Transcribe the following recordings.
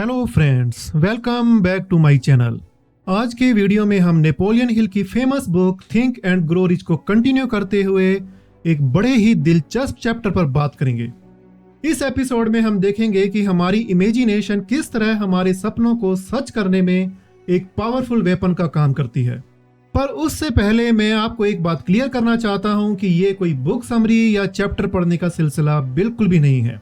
Hello friends, welcome back to my channel. आज के video में हम नेपोलियन हिल की famous book think and grow rich को कंटिन्यू करते हुए एक बड़े ही दिलचस्प चैप्टर पर बात करेंगे। इस एपिसोड में हम देखेंगे कि हमारी इमेजिनेशन किस तरह हमारे सपनों को सच करने में एक पावरफुल वेपन का काम करती है। पर उससे पहले मैं आपको एक बात क्लियर करना चाहता हूं कि ये कोई बुक समरी या चैप्टर पढ़ने का सिलसिला बिल्कुल भी नहीं है।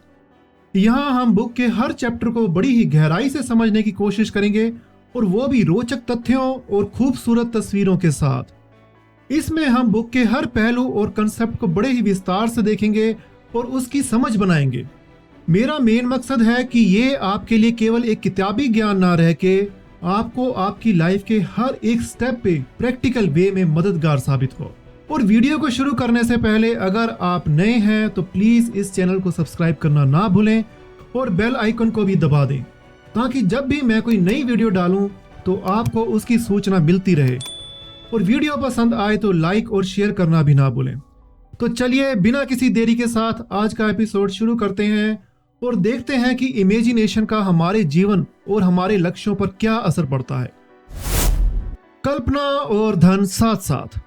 यहाँ हम बुक के हर चैप्टर को बड़ी ही गहराई से समझने की कोशिश करेंगे और वो भी रोचक तथ्यों और खूबसूरत तस्वीरों के साथ। इसमें हम बुक के हर पहलू और कंसेप्ट को बड़े ही विस्तार से देखेंगे और उसकी समझ बनाएंगे। मेरा मेन मकसद है कि ये आपके लिए केवल एक किताबी ज्ञान ना रह के आपको आपकी लाइफ के हर एक स्टेप पे प्रैक्टिकल वे में मददगार साबित हो। और वीडियो को शुरू करने से पहले अगर आप नए हैं तो प्लीज इस चैनल को सब्सक्राइब करना ना भूलें और बेल आइकन को भी दबा दें ताकि जब भी मैं कोई नई वीडियो डालूं तो आपको उसकी सूचना मिलती रहे। और वीडियो पसंद आए तो लाइक और शेयर करना भी ना भूलें। तो चलिए बिना किसी देरी के साथ आज का एपिसोड शुरू करते हैं और देखते हैं कि इमेजिनेशन का हमारे जीवन और हमारे लक्ष्यों पर क्या असर पड़ता है। कल्पना और धन साथ साथ।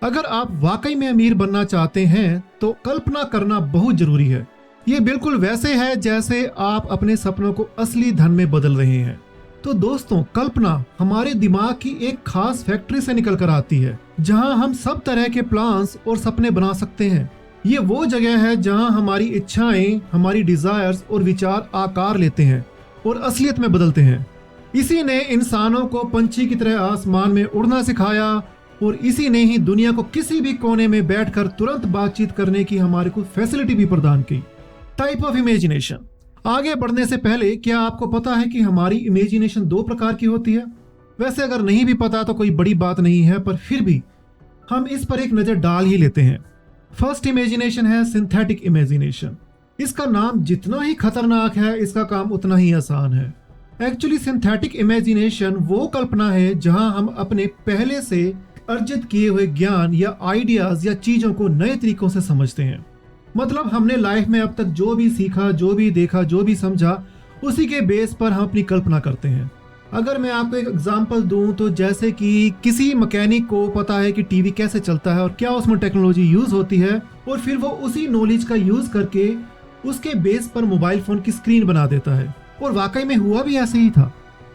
अगर आप वाकई में अमीर बनना चाहते हैं तो कल्पना करना बहुत जरूरी है। ये बिल्कुल वैसे है जैसे आप अपने सपनों को असली धन में बदल रहे हैं। तो दोस्तों, कल्पना हमारे दिमाग की एक खास फैक्ट्री से निकल कर आती है जहां हम सब तरह के प्लान्स और सपने बना सकते हैं। ये वो जगह है जहां हमारी इच्छाएं, हमारी डिजायर्स और विचार आकार लेते हैं और असलियत में बदलते हैं। इसी ने इंसानों को पंछी की तरह आसमान में उड़ना सिखाया और इसी ने ही दुनिया को किसी भी कोने में बैठकर तुरंत बातचीत करने की हमारे को फैसिलिटी भी प्रदान की। Type of imagination. आगे बढ़ने से पहले क्या आपको पता है कि हमारी इमेजिनेशन दो प्रकार की होती है? वैसे अगर नहीं भी पता तो कोई बड़ी बात नहीं है, पर फिर भी हम इस पर एक नजर डाल ही लेते हैं। फर्स्ट इमेजिनेशन है सिंथेटिक इमेजिनेशन। इसका नाम जितना ही खतरनाक है इसका काम उतना ही आसान है। एक्चुअली सिंथेटिक इमेजिनेशन वो कल्पना है जहां हम अपने पहले से अर्जित किए हुए ज्ञान या आइडियाज या चीजों को नए तरीकों से समझते हैं। मतलब हमने लाइफ में अब तक जो भी सीखा, जो भी देखा, जो भी समझा, उसी के बेस पर हम अपनी कल्पना करते हैं। अगर मैं आपको एक एग्जांपल दूं तो जैसे कि किसी मैकेनिक को पता है कि टीवी कैसे चलता है और क्या उसमें टेक्नोलॉजी यूज होती है, और फिर वो उसी नॉलेज का यूज करके उसके बेस पर मोबाइल फोन की स्क्रीन बना देता है, और वाकई में हुआ भी ऐसे ही था।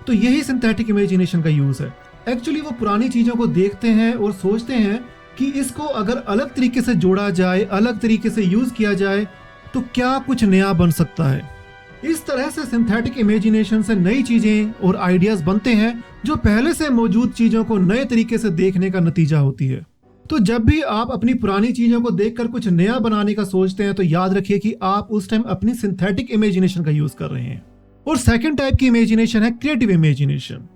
तो यही सिंथेटिक इमेजिनेशन का यूज है। एक्चुअली वो पुरानी चीजों को देखते हैं और सोचते हैं कि इसको अगर अलग तरीके से जोड़ा जाए, अलग तरीके से यूज किया जाए तो क्या कुछ नया बन सकता है। इस तरह से सिंथेटिक इमेजिनेशन से नई चीजें और आइडियाज बनते हैं जो पहले से मौजूद चीजों को नए तरीके से देखने का नतीजा होती है। तो जब भी आप अपनी पुरानी चीजों को देखकर कुछ नया बनाने का सोचते हैं तो याद रखिए कि आप उस टाइम अपनी सिंथेटिक इमेजिनेशन का यूज कर रहे हैं। और सेकेंड टाइप की इमेजिनेशन है क्रिएटिव इमेजिनेशन।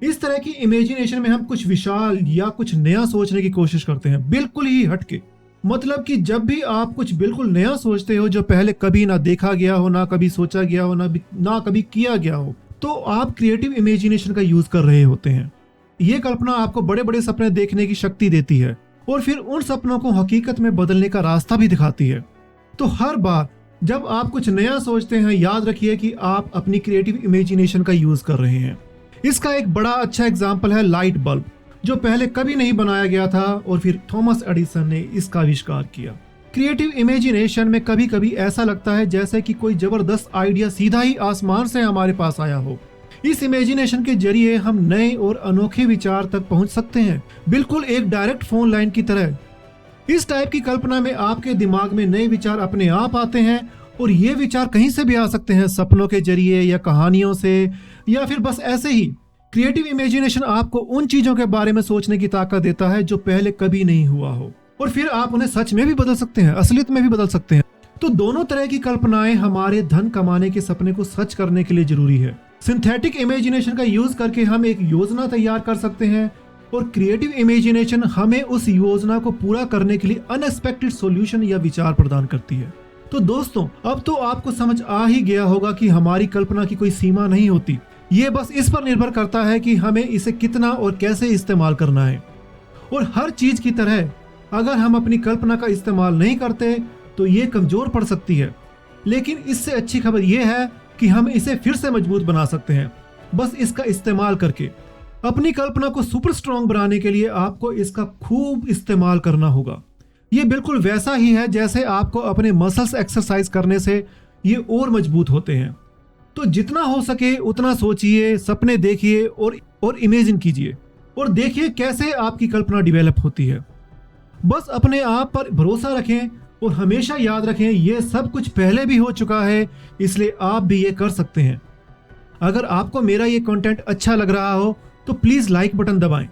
इस तरह की इमेजिनेशन में हम कुछ विशाल या कुछ नया सोचने की कोशिश करते हैं, बिल्कुल ही हटके। मतलब कि जब भी आप कुछ बिल्कुल नया सोचते हो जो पहले कभी ना देखा गया हो, ना कभी सोचा गया हो, ना कभी किया गया हो, तो आप क्रिएटिव इमेजिनेशन का यूज कर रहे होते हैं। ये कल्पना आपको बड़े बड़े सपने देखने की शक्ति देती है और फिर उन सपनों को हकीकत में बदलने का रास्ता भी दिखाती है। तो हर बार जब आप कुछ नया सोचते हैं याद रखिए कि आप अपनी क्रिएटिव इमेजिनेशन का यूज कर रहे हैं। इसका एक बड़ा अच्छा एग्जाम्पल है लाइट बल्ब, जो पहले कभी नहीं बनाया गया था और फिर थॉमस एडिसन ने इसका आविष्कार किया। क्रिएटिव इमेजिनेशन में कभी कभी ऐसा लगता है जैसे कि कोई जबरदस्त आइडिया सीधा ही आसमान से हमारे पास आया हो। इस इमेजिनेशन के जरिए हम नए और अनोखे विचार तक पहुंच सकते हैं, बिल्कुल एक डायरेक्ट फोन लाइन की तरह। इस टाइप की कल्पना में आपके दिमाग में नए विचार अपने आप आते हैं और ये विचार कहीं से भी आ सकते हैं, सपनों के जरिए या कहानियों से या फिर बस ऐसे ही। क्रिएटिव इमेजिनेशन आपको उन चीजों के बारे में सोचने की ताकत देता है जो पहले कभी नहीं हुआ हो, और फिर आप उन्हें सच में भी बदल सकते हैं, असलियत में भी बदल सकते हैं। तो दोनों तरह की कल्पनाएं हमारे धन कमाने के सपने को सच करने के लिए जरूरी है। सिंथेटिक इमेजिनेशन का यूज करके हम एक योजना तैयार कर सकते हैं और क्रिएटिव इमेजिनेशन हमें उस योजना को पूरा करने के लिए अनएक्सपेक्टेड सॉल्यूशन या विचार प्रदान करती है। तो दोस्तों, अब तो आपको समझ आ ही गया होगा कि हमारी कल्पना की कोई सीमा नहीं होती। ये बस इस पर निर्भर करता है कि हमें इसे कितना और कैसे इस्तेमाल करना है। और हर चीज की तरह अगर हम अपनी कल्पना का इस्तेमाल नहीं करते तो ये कमजोर पड़ सकती है। लेकिन इससे अच्छी खबर यह है कि हम इसे फिर से मजबूत बना सकते हैं, बस इसका इस्तेमाल करके। अपनी कल्पना को सुपर स्ट्रॉन्ग बनाने के लिए आपको इसका खूब इस्तेमाल करना होगा। ये बिल्कुल वैसा ही है जैसे आपको अपने मसल्स एक्सरसाइज करने से ये और मजबूत होते हैं। तो जितना हो सके उतना सोचिए, सपने देखिए और इमेजिन कीजिए और देखिए कैसे आपकी कल्पना डेवलप होती है। बस अपने आप पर भरोसा रखें और हमेशा याद रखें ये सब कुछ पहले भी हो चुका है, इसलिए आप भी ये कर सकते हैं। अगर आपको मेरा ये कंटेंट अच्छा लग रहा हो तो प्लीज़ लाइक बटन दबाएं।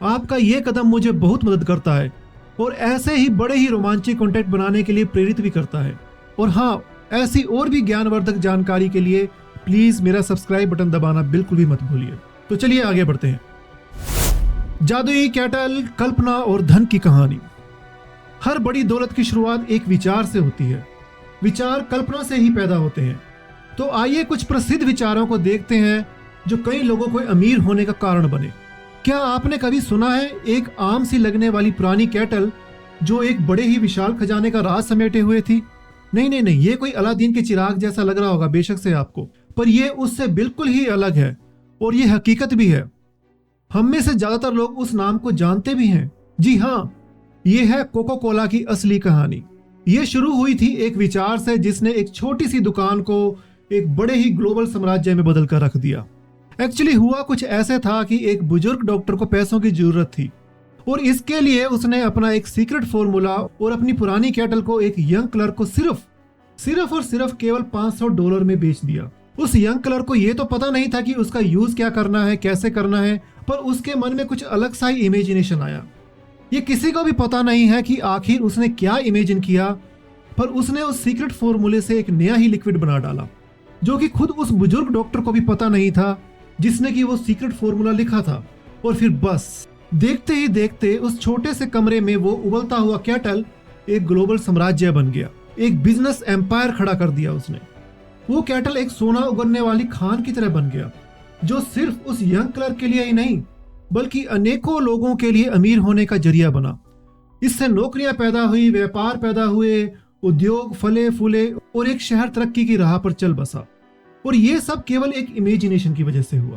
आपका ये कदम मुझे बहुत मदद करता है और ऐसे ही बड़े ही रोमांचक कंटेंट बनाने के लिए प्रेरित भी करता है। और हाँ, ऐसी और भी ज्ञानवर्धक जानकारी के लिए प्लीज़ मेरा सब्सक्राइब बटन दबाना बिल्कुल भी मत भूलिए। तो चलिए आगे बढ़ते हैं। जादुई कैटल, कल्पना और धन की कहानी। हर बड़ी दौलत की शुरुआत एक विचार से होती है। विचार कल्पना से ही पैदा होते हैं। तो आइए कुछ प्रसिद्ध विचारों को देखते हैं जो कई लोगों को अमीर होने का कारण बने। क्या आपने कभी सुना है एक आम सी लगने वाली पुरानी कैटल जो एक बड़े ही विशाल खजाने का राज समेटे हुए थी? नहीं, ये कोई अलादीन के चिराग जैसा लग रहा होगा बेशक से आपको, पर यह उससे बिल्कुल ही अलग है और ये हकीकत भी है। हम में से ज्यादातर लोग उस नाम को जानते भी हैं। जी हाँ, ये है कोको कोला की असली कहानी। ये शुरू हुई थी एक विचार से जिसने एक छोटी सी दुकान को एक बड़े ही ग्लोबल साम्राज्य में बदल कर रख दिया। एक्चुअली हुआ कुछ ऐसे था कि एक बुजुर्ग डॉक्टर को पैसों की जरूरत थी और इसके लिए उसने अपना एक सीक्रेट फॉर्मूला और अपनी पुरानी कैटल को एक यंग क्लर्क को सिर्फ केवल $500 में बेच दिया। उस यंग क्लर्क को यह तो पता नहीं था कि उसका यूज क्या करना है, कैसे करना है, पर उसके मन में कुछ अलग सा ही इमेजिनेशन आया। ये किसी को भी पता नहीं है कि आखिर उसने क्या इमेजिन किया, पर उसने उस सीक्रेट फॉर्मूले से एक नया ही लिक्विड बना डाला जो कि खुद उस बुजुर्ग डॉक्टर को भी पता नहीं था जिसने कि वो सीक्रेट फॉर्मूला लिखा था। और फिर बस देखते ही देखते उस छोटे से कमरे में वो उबलता हुआ कैटल एक ग्लोबल साम्राज्य बन गया। एक बिजनेस एम्पायर खड़ा कर दिया उसने। वो कैटल एक सोना उगलने वाली खान की तरह बन गया जो सिर्फ उस यंग क्लर्क के लिए ही नहीं बल्कि अनेकों लोगों के लिए अमीर होने का जरिया बना। इससे नौकरियां पैदा हुई, व्यापार पैदा हुए, उद्योग फले फूले और एक शहर तरक्की की राह पर चल बसा। और ये सब केवल एक इमेजिनेशन की वजह से हुआ।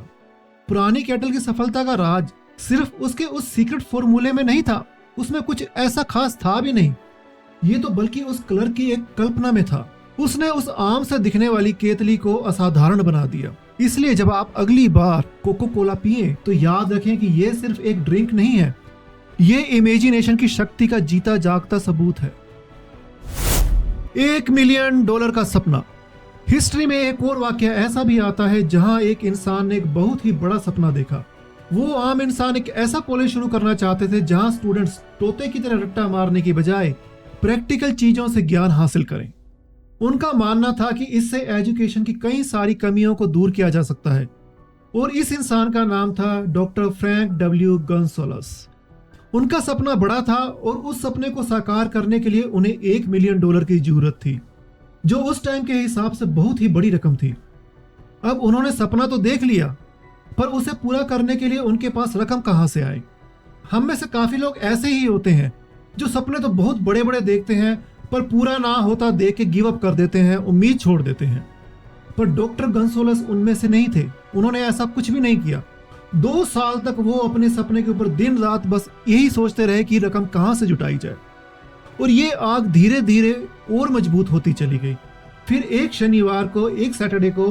पुरानी कैटल की सफलता का राज सिर्फ उसके उस सीक्रेट फॉर्मूले में नहीं था, उसमें कुछ ऐसा खास था भी नहीं। ये तो बल्कि उस क्लर्क की एक कल्पना में था। उसने उस आम से दिखने वाली केतली को असाधारण बना दिया। इसलिए जब आप अगली बार कोको कोला पिए तो याद रखें कि ये सिर्फ एक ड्रिंक नहीं है, ये इमेजिनेशन की शक्ति का जीता जागता सबूत है। $1 मिलियन का सपना। हिस्ट्री में एक और वाकया ऐसा भी आता है जहां एक इंसान ने एक बहुत ही बड़ा सपना देखा। वो आम इंसान एक ऐसा कॉलेज शुरू करना चाहते थे जहां स्टूडेंट्स तोते की तरह रट्टा मारने की बजाय प्रैक्टिकल चीजों से ज्ञान हासिल करें। उनका मानना था कि इससे एजुकेशन की कई सारी कमियों को दूर किया जा सकता है और इस इंसान का नाम था डॉक्टर फ्रैंक डब्ल्यू गॉन्साल्विस। उनका सपना बड़ा था और उस सपने को साकार करने के लिए उन्हें $1 मिलियन की जरूरत थी, जो उस टाइम के हिसाब से बहुत ही बड़ी रकम थी। अब उन्होंने सपना तो देख लिया, पर उसे पूरा करने के लिए उनके पास रकम कहां से आए। हम में से काफी लोग ऐसे ही होते हैं जो सपने तो बहुत बड़े बड़े देखते हैं पर पूरा ना होता देख के गिव अप कर देते हैं, उम्मीद छोड़ देते हैं। पर डॉक्टर गॉन्साल्विस उनमें से नहीं थे। उन्होंने ऐसा कुछ भी नहीं किया। 2 साल तक वो अपने सपने के ऊपर दिन रात बस यही सोचते रहे कि रकम कहां से जुटाई जाए और ये आग धीरे धीरे और मजबूत होती चली गई। फिर एक शनिवार को, एक सैटरडे को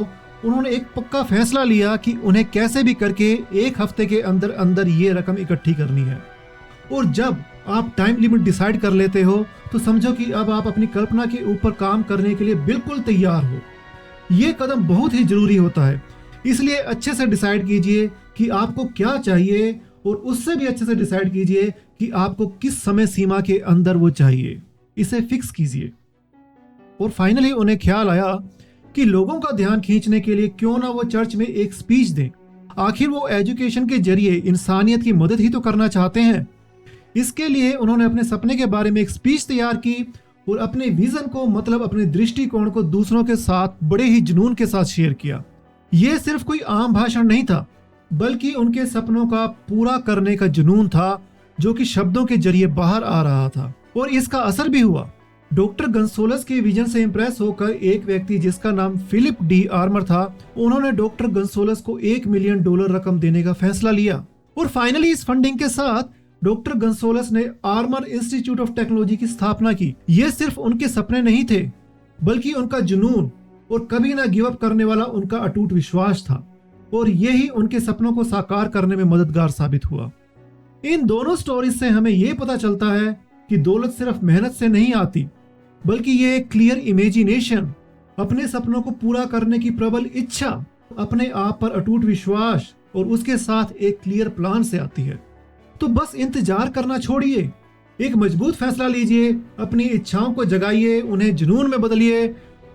उन्होंने एक पक्का फैसला लिया कि उन्हें कैसे भी करके 1 हफ्ते के अंदर अंदर ये रकम इकट्ठी करनी है। और जब आप टाइम लिमिट डिसाइड कर लेते हो तो समझो कि अब आप अपनी कल्पना के ऊपर काम करने के लिए बिल्कुल तैयार हो। ये कदम बहुत ही जरूरी होता है, इसलिए अच्छे से डिसाइड कीजिए कि आपको क्या चाहिए और उससे भी अच्छे से डिसाइड कीजिए कि आपको किस समय सीमा के अंदर वो चाहिए। इसे फिक्स कीजिए। और फाइनली उन्हें ख्याल आया कि लोगों का ध्यान खींचने के लिए क्यों ना वो चर्च में एक स्पीच दें। आखिर वो एजुकेशन के जरिए इंसानियत की मदद ही तो करना चाहते हैं। इसके लिए उन्होंने अपने सपने के बारे में एक स्पीच तैयार की और अपने विजन को, मतलब अपने दृष्टिकोण को दूसरों के साथ बड़े ही जुनून के साथ शेयर किया। यह सिर्फ कोई आम भाषण नहीं था, बल्कि उनके सपनों का पूरा करने का जुनून था जो कि शब्दों के जरिए बाहर आ रहा था। और इसका असर भी हुआ। डॉक्टर गंसोलस के विजन से इंप्रेस होकर एक व्यक्ति जिसका नाम फिलिप डी आर्मर था, उन्होंने डॉक्टर गंसोलस को $1 मिलियन रकम देने का फैसला लिया। और फाइनली इस फंडिंग के साथ डॉक्टर गंसोलस ने आर्मर इंस्टीट्यूट ऑफ टेक्नोलॉजी की स्थापना की। ये सिर्फ उनके सपने नहीं थे, बल्कि उनका जुनून और कभी ना गिव अप करने वाला उनका अटूट विश्वास था, और यही उनके सपनों को साकार करने में मददगार साबित हुआ। इन दोनों स्टोरीज से हमें यह पता चलता है कि दौलत सिर्फ मेहनत से नहीं आती, बल्कि ये एक क्लियर इमेजिनेशन, अपने सपनों को पूरा करने की प्रबल इच्छा, अपने आप पर अटूट विश्वास और उसके साथ एक क्लियर प्लान से आती है। तो बस इंतजार करना छोड़िए, एक मजबूत फैसला लीजिए, अपनी इच्छाओं को जगाइए, उन्हें जुनून में बदलिए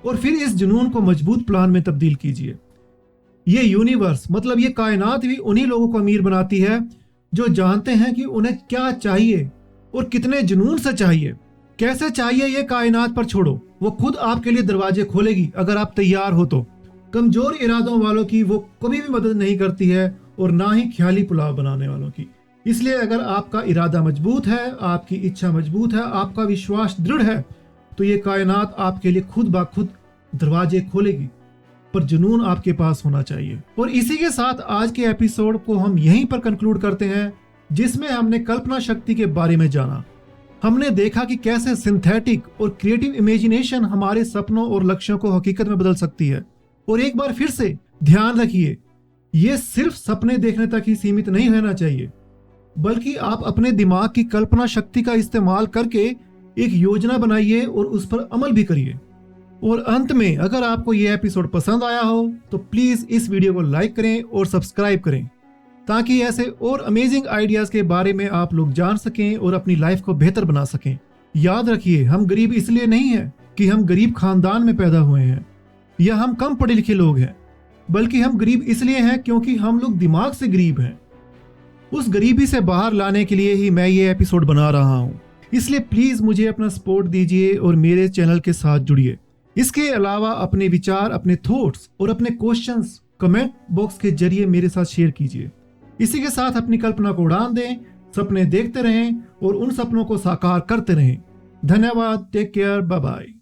और फिर इस जुनून को मजबूत प्लान में तब्दील कीजिए। ये यूनिवर्स मतलब ये कायनात भी उन्हीं लोगों को अमीर बनाती है जो जानते हैं कि उन्हें क्या चाहिए और कितने जुनून से चाहिए। कैसे चाहिए ये कायनात पर छोड़ो, वो खुद आपके लिए दरवाजे खोलेगी अगर आप तैयार हो तो। कमजोर इरादों वालों की वो कभी भी मदद नहीं करती है और ना ही ख्याली पुलाव बनाने वालों की। इसलिए अगर आपका इरादा मजबूत है, आपकी इच्छा मजबूत है, आपका विश्वास दृढ़ है, तो ये कायनात आपके लिए खुद ब खुद दरवाजे खोलेगी। पर जुनून आपके पास होना चाहिए। और इसी के साथ आज के एपिसोड को हम यहीं पर कंक्लूड करते हैं, जिसमें हमने कल्पना शक्ति के बारे में जाना। हमने देखा कि कैसे सिंथेटिक और क्रिएटिव इमेजिनेशन हमारे सपनों और लक्ष्यों को हकीकत में बदल सकती है। और एक बार फिर से ध्यान रखिए, ये सिर्फ सपने देखने तक ही सीमित नहीं रहना चाहिए, बल्कि आप अपने दिमाग की कल्पना शक्ति का इस्तेमाल करके एक योजना बनाइए और उस पर अमल भी करिए। और अंत में अगर आपको ये एपिसोड पसंद आया हो तो प्लीज इस वीडियो को लाइक करें और सब्सक्राइब करें, ताकि ऐसे और अमेजिंग आइडियाज के बारे में आप लोग जान सकें और अपनी लाइफ को बेहतर बना सकें। याद रखिए, हम गरीब इसलिए नहीं है कि हम गरीब खानदान में पैदा हुए हैं या हम कम पढ़े लिखे लोग हैं, बल्कि हम गरीब इसलिए हैं क्योंकि हम लोग दिमाग से गरीब हैं। उस गरीबी से बाहर लाने के लिए ही मैं ये एपिसोड बना रहा हूँ। इसलिए प्लीज मुझे अपना सपोर्ट दीजिए और मेरे चैनल के साथ जुड़िए। इसके अलावा अपने विचार, अपने थॉट्स और अपने क्वेश्चंस कमेंट बॉक्स के जरिए मेरे साथ शेयर कीजिए। इसी के साथ अपनी कल्पना को उड़ान दें, सपने देखते रहें और उन सपनों को साकार करते रहें। धन्यवाद। Take care. Bye bye.